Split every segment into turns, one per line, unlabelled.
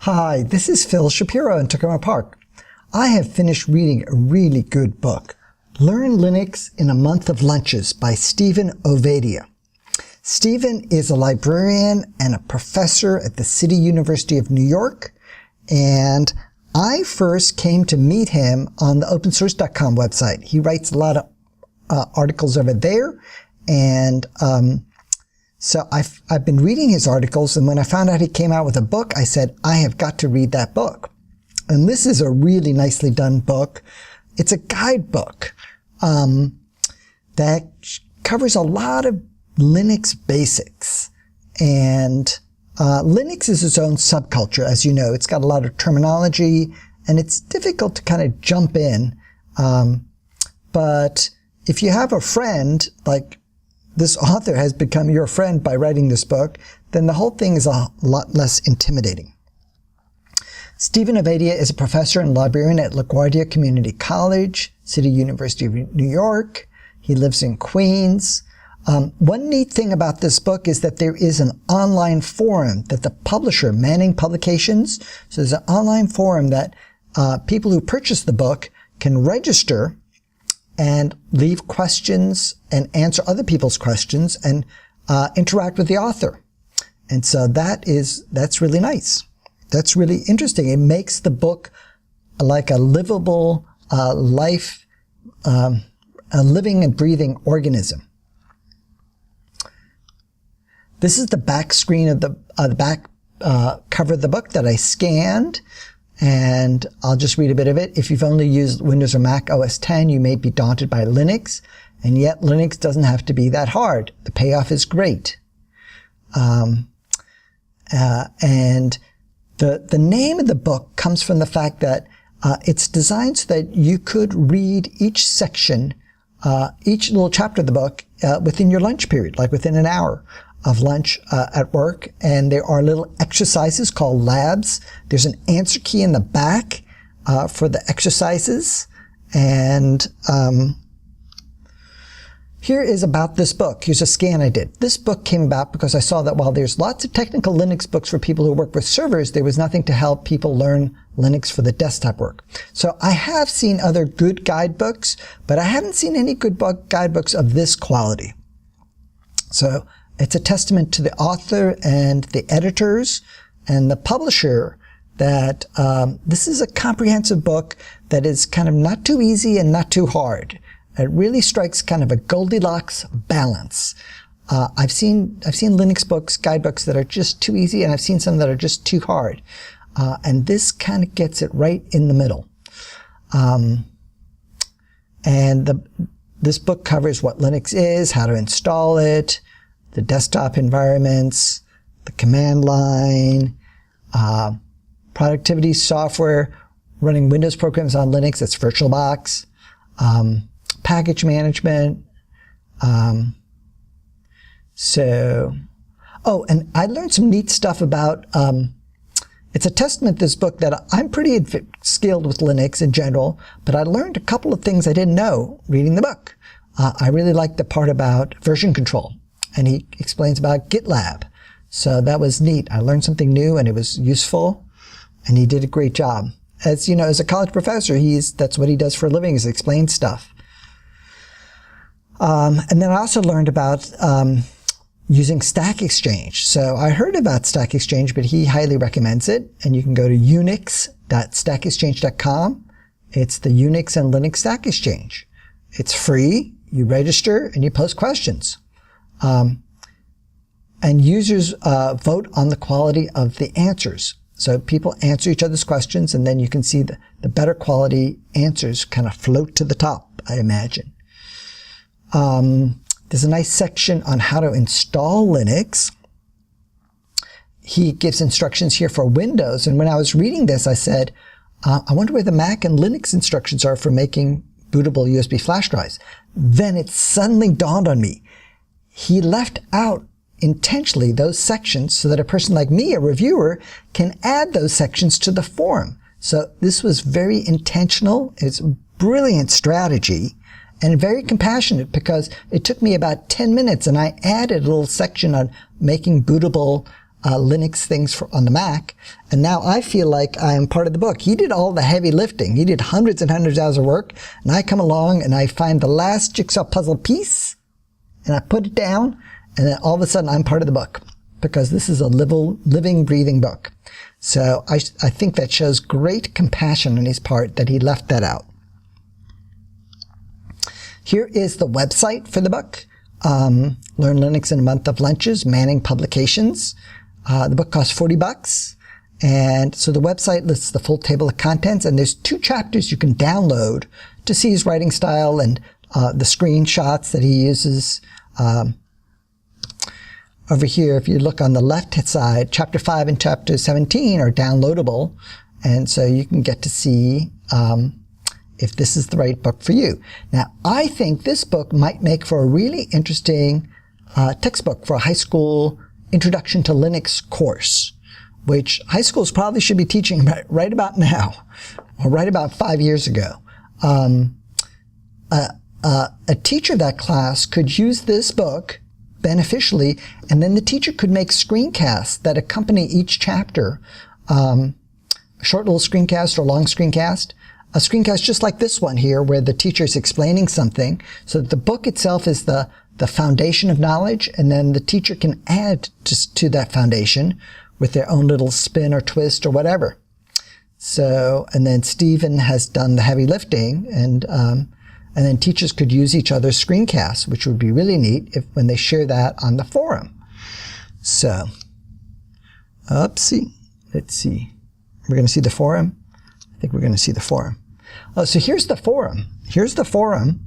Hi, this is Phil Shapiro in Tacoma Park. I have finished reading a really good book, Learn Linux in a Month of Lunches by Steven Ovadia. Steven is a librarian and a professor at the City University of New York, and I first came to meet him on the opensource.com website. He writes a lot of articles over there, and so I've been reading his articles, and when I found out he came out with a book, I said, I have got to read that book. And this is a really nicely done book. It's a guidebook that covers a lot of Linux basics. And Linux is its own subculture, as you know. It's got a lot of terminology, and it's difficult to kind of jump in. But if you have a friend, like this author has become your friend by writing this book, then the whole thing is a lot less intimidating. Steven Ovadia is a professor and librarian at LaGuardia Community College, City University of New York. He lives in Queens. One neat thing about this book is that there is an online forum that the publisher, Manning Publications, so there's an online forum that people who purchase the book can register and leave questions and answer other people's questions and interact with the author. And so that's really nice. That's really interesting. It makes the book like a livable life, a living and breathing organism. This is the back screen of the back cover of the book that I scanned. And I'll just read a bit of it. If you've only used Windows or Mac OS X, you may be daunted by Linux, and yet Linux doesn't have to be that hard. The payoff is great. And the name of the book comes from the fact that it's designed so that you could read each section, each little chapter of the book within your lunch period, like within an hour of lunch at work. And there are little exercises called labs. There's an answer key in the back for the exercises. And here is about this book. Here's a scan I did. This book came about because I saw that while there's lots of technical Linux books for people who work with servers, there was nothing to help people learn Linux for the desktop work. So I have seen other good guidebooks, but I haven't seen any good guidebooks of this quality. So it's a testament to the author and the editors and the publisher that this is a comprehensive book that is kind of not too easy and not too hard. It really strikes kind of a Goldilocks balance. I've seen Linux books, guidebooks that are just too easy, and I've seen some that are just too hard. And this kind of gets it right in the middle. This book covers what Linux is, how to install it, the desktop environments, the command line, productivity software, running Windows programs on Linux, that's VirtualBox, package management. And I learned some neat stuff about, it's a testament to this book that I'm pretty skilled with Linux in general, but I learned a couple of things I didn't know reading the book. I really liked the part about version control, and he explains about GitLab. So that was neat. I learned something new, and it was useful, and he did a great job. As you know, as a college professor, that's what he does for a living, is explain stuff. And then I also learned about using Stack Exchange. So I heard about Stack Exchange, but he highly recommends it. And you can go to unix.stackexchange.com. It's the Unix and Linux Stack Exchange. It's free. You register and you post questions. And users vote on the quality of the answers. So people answer each other's questions, and then you can see the better quality answers kind of float to the top, I imagine. There's a nice section on how to install Linux. He gives instructions here for Windows, and when I was reading this, I said, I wonder where the Mac and Linux instructions are for making bootable USB flash drives. Then it suddenly dawned on me. He left out intentionally those sections so that a person like me, a reviewer, can add those sections to the forum. So this was very intentional. It's a brilliant strategy. And very compassionate, because it took me about 10 minutes and I added a little section on making bootable Linux things on the Mac, and now I feel like I am part of the book. He did all the heavy lifting. He did hundreds and hundreds of hours of work, and I come along and I find the last jigsaw puzzle piece, and I put it down, and then all of a sudden I'm part of the book, because this is a living, breathing book. So I think that shows great compassion on his part that he left that out. Here is the website for the book. Learn Linux in a Month of Lunches, Manning Publications. The book costs $40. And so the website lists the full table of contents, and there's 2 chapters you can download to see his writing style and the screenshots that he uses. Over here, if you look on the left-hand side, Chapter 5 and Chapter 17 are downloadable, and so you can get to see if this is the right book for you. Now, I think this book might make for a really interesting textbook for a high school Introduction to Linux course, which high schools probably should be teaching right about now, or right about 5 years ago. A teacher of that class could use this book beneficially, and then the teacher could make screencasts that accompany each chapter, a short little screencast or long screencast, a screencast just like this one here where the teacher is explaining something, so that the book itself is the foundation of knowledge, and then the teacher can add to that foundation with their own little spin or twist or whatever. So, and then Steven has done the heavy lifting, and then teachers could use each other's screencasts, which would be really neat when they share that on the forum. So, oopsie, let's see. We're going to see the forum? I think we're going to see the forum. Oh, so here's the forum. Here's the forum,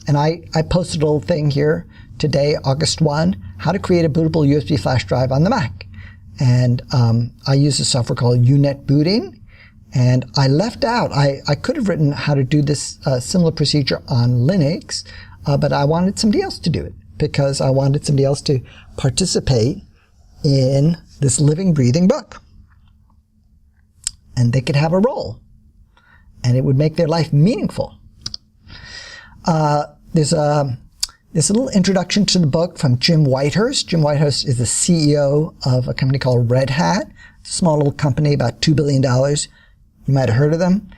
and I posted a little thing here today, August 1, how to create a bootable USB flash drive on the Mac. And I use a software called UNet Booting. And I left out, I could have written how to do this similar procedure on Linux, but I wanted somebody else to do it, because I wanted somebody else to participate in this living, breathing book. And they could have a role, and it would make their life meaningful. There's a little introduction to the book from Jim Whitehurst. Jim Whitehurst is the CEO of a company called Red Hat. It's a small little company, about $2 billion. You might have heard of them.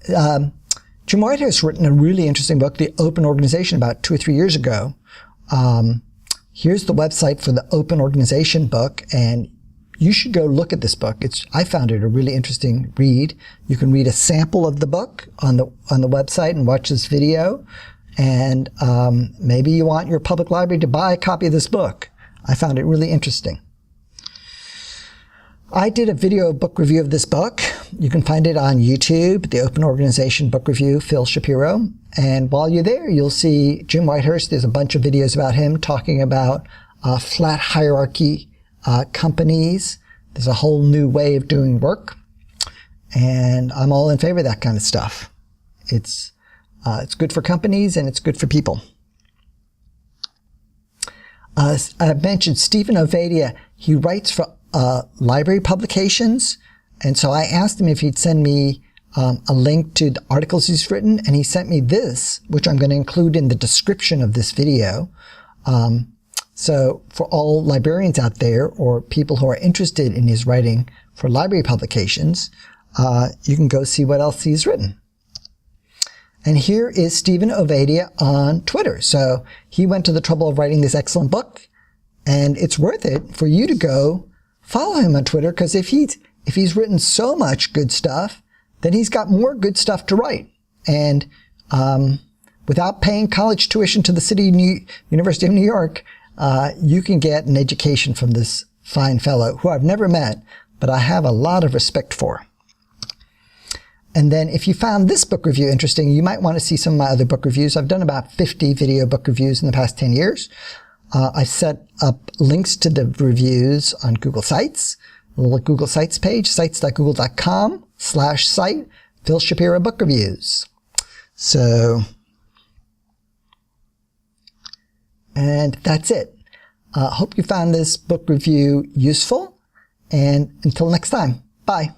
Jim Whitehurst has written a really interesting book, The Open Organization, about 2 or 3 years ago. Here's the website for the Open Organization book, and you should go look at this book. I found it a really interesting read. You can read a sample of the book on the website and watch this video. And maybe you want your public library to buy a copy of this book. I found it really interesting. I did a video book review of this book. You can find it on YouTube, the Open Organization Book Review, Phil Shapiro. And while you're there, you'll see Jim Whitehurst. There's a bunch of videos about him talking about flat hierarchy companies. There's a whole new way of doing work. And I'm all in favor of that kind of stuff. It's good for companies, and it's good for people. I mentioned Steven Ovadia. He writes for library publications, and so I asked him if he'd send me a link to the articles he's written, and he sent me this, which I'm going to include in the description of this video. So for all librarians out there, or people who are interested in his writing for library publications, you can go see what else he's written. And here is Steven Ovadia on Twitter. So he went to the trouble of writing this excellent book, and it's worth it for you to go follow him on Twitter, because if he's written so much good stuff, then he's got more good stuff to write. And without paying college tuition to the University of New York, you can get an education from this fine fellow, who I've never met, but I have a lot of respect for. And then if you found this book review interesting, you might want to see some of my other book reviews. I've done about 50 video book reviews in the past 10 years. I've set up links to the reviews on Google Sites, a little Google Sites page, sites.google.com/site, Phil Shapiro Book Reviews. So, and that's it. Hope you found this book review useful, and until next time, bye.